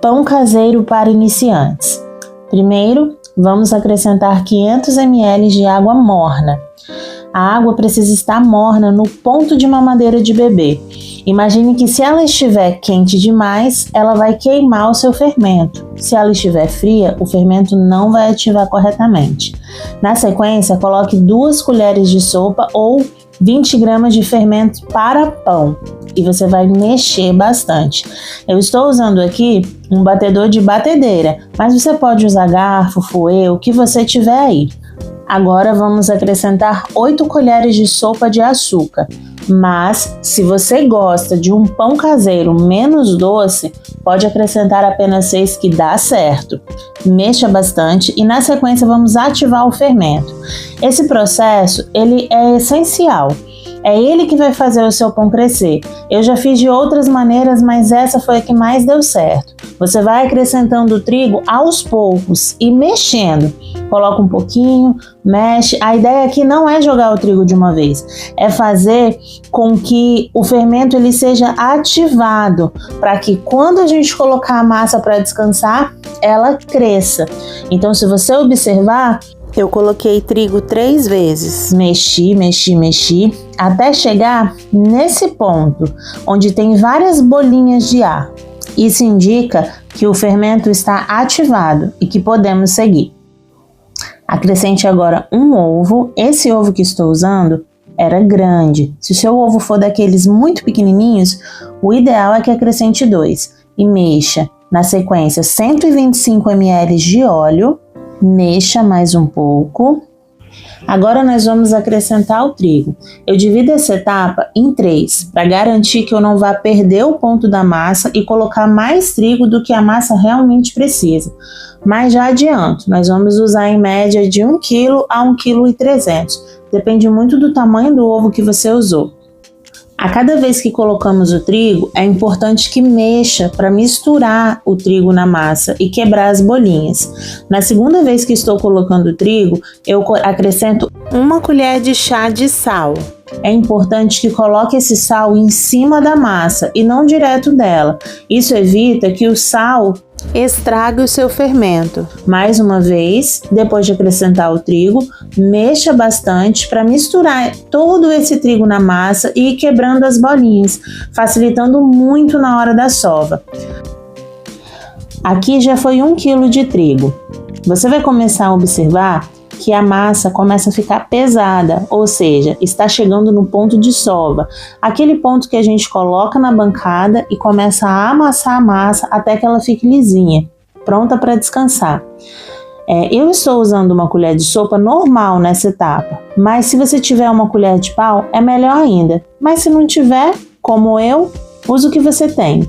Pão caseiro para iniciantes. Primeiro, vamos acrescentar 500 ml de água morna. A água precisa estar morna no ponto de mamadeira de bebê. Imagine que se ela estiver quente demais, ela vai queimar o seu fermento. Se ela estiver fria, o fermento não vai ativar corretamente. Na sequência, coloque 2 colheres de sopa ou 20 gramas de fermento para pão e você vai mexer bastante. Eu estou usando aqui um batedor de batedeira, mas você pode usar garfo, fouet, o que você tiver aí. Agora vamos acrescentar 8 colheres de sopa de açúcar, mas se você gosta de um pão caseiro menos doce, pode acrescentar apenas 6 que dá certo. Mexa bastante e na sequência vamos ativar o fermento. Esse processo ele é essencial. É ele que vai fazer o seu pão crescer. Eu já fiz de outras maneiras, mas essa foi a que mais deu certo. Você vai acrescentando o trigo aos poucos e mexendo. Coloca um pouquinho, mexe. A ideia aqui não é jogar o trigo de uma vez, é fazer com que o fermento ele seja ativado, para que quando a gente colocar a massa para descansar, ela cresça. Então, se você observar, eu coloquei trigo 3 vezes, mexi, até chegar nesse ponto, onde tem várias bolinhas de ar. Isso indica que o fermento está ativado e que podemos seguir. Acrescente agora um ovo. Esse ovo que estou usando era grande. Se o seu ovo for daqueles muito pequenininhos, o ideal é que acrescente 2 e mexa. Na sequência, 125 ml de óleo. Mexa mais um pouco. Agora nós vamos acrescentar o trigo. Eu divido essa etapa em 3, para garantir que eu não vá perder o ponto da massa e colocar mais trigo do que a massa realmente precisa. Mas já adianto, nós vamos usar em média de 1 kg a 1,3 kg. Depende muito do tamanho do ovo que você usou. A cada vez que colocamos o trigo, é importante que mexa para misturar o trigo na massa e quebrar as bolinhas. Na segunda vez que estou colocando o trigo, eu acrescento 1 colher de chá de sal. É importante que coloque esse sal em cima da massa e não direto dela. Isso evita que o sal estrague o seu fermento. Mais uma vez, depois de acrescentar o trigo, mexa bastante para misturar todo esse trigo na massa e ir quebrando as bolinhas, facilitando muito na hora da sova. Aqui já foi 1 kg de trigo. Você vai começar a observar que a massa começa a ficar pesada, ou seja, está chegando no ponto de sova, aquele ponto que a gente coloca na bancada e começa a amassar a massa até que ela fique lisinha, pronta para descansar. Eu estou usando uma colher de sopa normal nessa etapa, mas se você tiver uma colher de pau, é melhor ainda. Mas se não tiver, como eu, use o que você tem.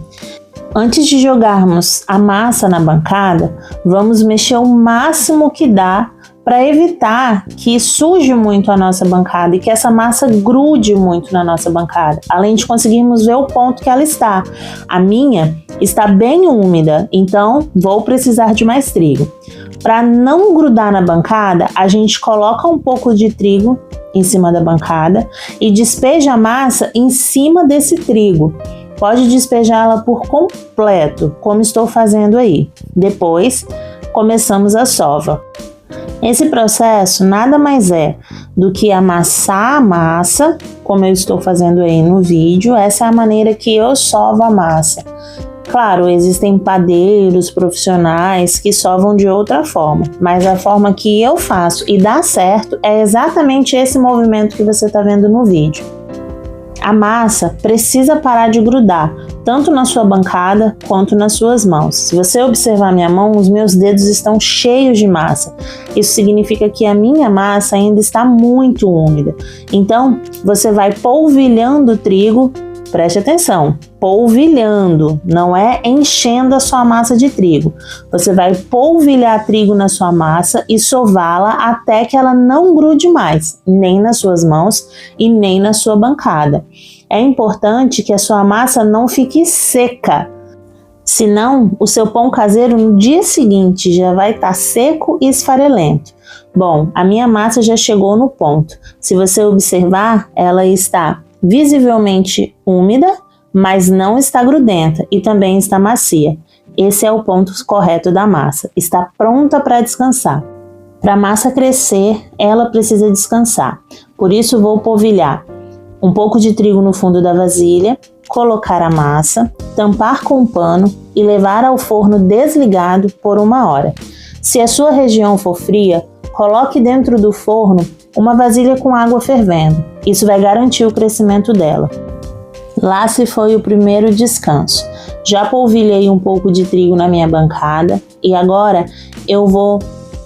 Antes de jogarmos a massa na bancada, vamos mexer o máximo que dá para evitar que suje muito a nossa bancada e que essa massa grude muito na nossa bancada, além de conseguirmos ver o ponto que ela está. A minha está bem úmida, então vou precisar de mais trigo. Para não grudar na bancada, a gente coloca um pouco de trigo em cima da bancada e despeja a massa em cima desse trigo. Pode despejá-la por completo, como estou fazendo aí. Depois, começamos a sova. Esse processo nada mais é do que amassar a massa, como eu estou fazendo aí no vídeo. Essa é a maneira que eu sovo a massa. Claro, existem padeiros profissionais que sovam de outra forma, mas a forma que eu faço e dá certo é exatamente esse movimento que você está vendo no vídeo. A massa precisa parar de grudar, tanto na sua bancada quanto nas suas mãos. Se você observar minha mão, os meus dedos estão cheios de massa. Isso significa que a minha massa ainda está muito úmida. Então, você vai polvilhando o trigo, preste atenção, polvilhando, não é enchendo a sua massa de trigo. Você vai polvilhar trigo na sua massa e sová-la até que ela não grude mais, nem nas suas mãos e nem na sua bancada. É importante que a sua massa não fique seca, senão o seu pão caseiro no dia seguinte já vai estar seco e esfarelento. Bom, a minha massa já chegou no ponto. Se você observar, ela está visivelmente úmida, mas não está grudenta e também está macia. Esse é o ponto correto da massa. Está pronta para descansar. Para a massa crescer, ela precisa descansar. Por isso vou polvilhar um pouco de trigo no fundo da vasilha, colocar a massa, tampar com um pano e levar ao forno desligado por 1 hora. Se a sua região for fria, coloque dentro do forno uma vasilha com água fervendo. Isso vai garantir o crescimento dela. Lá se foi o primeiro descanso. Já polvilhei um pouco de trigo na minha bancada e agora eu vou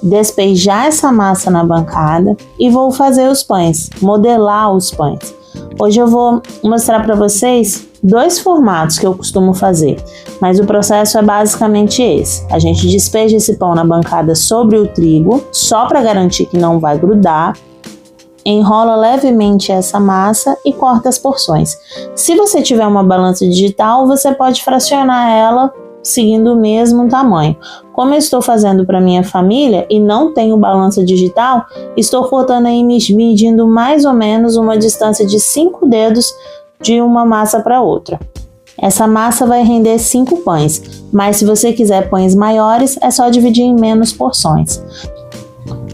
despejar essa massa na bancada e vou fazer os pães, modelar os pães. Hoje eu vou mostrar para vocês 2 formatos que eu costumo fazer, mas o processo é basicamente esse. A gente despeja esse pão na bancada sobre o trigo, só para garantir que não vai grudar, enrola levemente essa massa e corta as porções. Se você tiver uma balança digital, você pode fracionar ela seguindo o mesmo tamanho. Como eu estou fazendo para minha família e não tenho balança digital, estou cortando aí medindo mais ou menos uma distância de 5 dedos de uma massa para outra. Essa massa vai render 5 pães, mas se você quiser pães maiores, é só dividir em menos porções.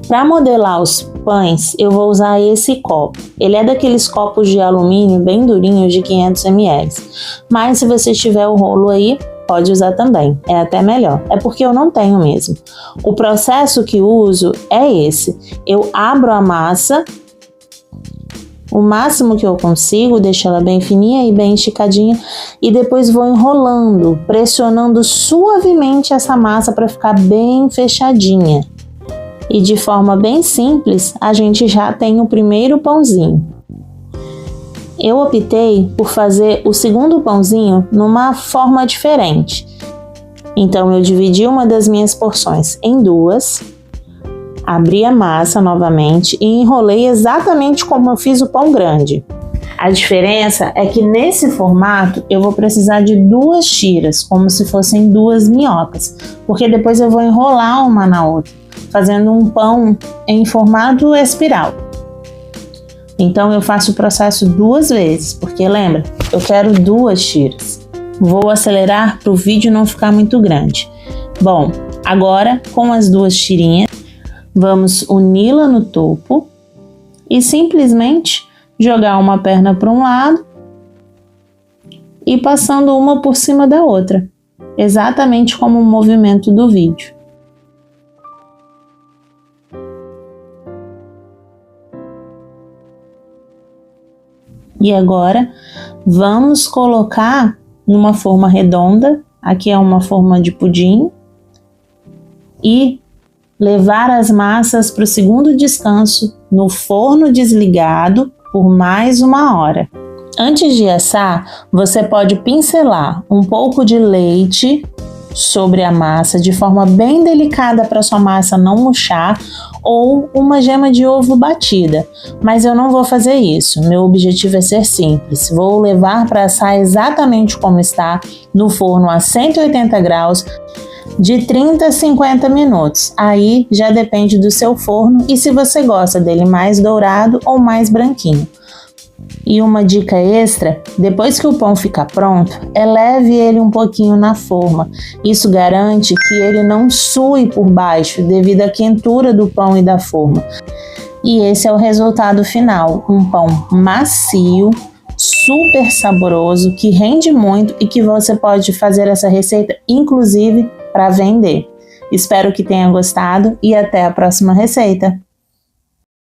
Para modelar os pães, eu vou usar esse copo. Ele é daqueles copos de alumínio bem durinhos de 500 ml. Mas se você tiver o rolo aí, pode usar também, é até melhor. É porque eu não tenho mesmo. O processo que uso é esse. Eu abro a massa o máximo que eu consigo, deixo ela bem fininha e bem esticadinha e depois vou enrolando, pressionando suavemente essa massa para ficar bem fechadinha. E de forma bem simples, a gente já tem o primeiro pãozinho. Eu optei por fazer o segundo pãozinho numa forma diferente. Então eu dividi uma das minhas porções em 2, abri a massa novamente e enrolei exatamente como eu fiz o pão grande. A diferença é que nesse formato eu vou precisar de 2 tiras, como se fossem 2 minhocas, porque depois eu vou enrolar uma na outra, fazendo um pão em formato espiral. Então eu faço o processo 2 vezes, porque lembra, eu quero 2 tiras. Vou acelerar para o vídeo não ficar muito grande. Bom, agora com as 2 tirinhas, vamos uni-la no topo e simplesmente jogar uma perna para um lado e passando uma por cima da outra, exatamente como o movimento do vídeo. E agora vamos colocar numa forma redonda, aqui é uma forma de pudim, e levar as massas para o segundo descanso no forno desligado por mais 1 hora. Antes de assar, você pode pincelar um pouco de leite sobre a massa de forma bem delicada para sua massa não murchar, ou uma gema de ovo batida, mas eu não vou fazer isso. Meu objetivo é ser simples. Vou levar para assar exatamente como está no forno a 180 graus de 30 a 50 minutos. Aí já depende do seu forno e se você gosta dele mais dourado ou mais branquinho. E uma dica extra, depois que o pão ficar pronto, eleve ele um pouquinho na forma. Isso garante que ele não sue por baixo devido à quentura do pão e da forma. E esse é o resultado final, um pão macio, super saboroso, que rende muito e que você pode fazer essa receita inclusive para vender. Espero que tenha gostado e até a próxima receita.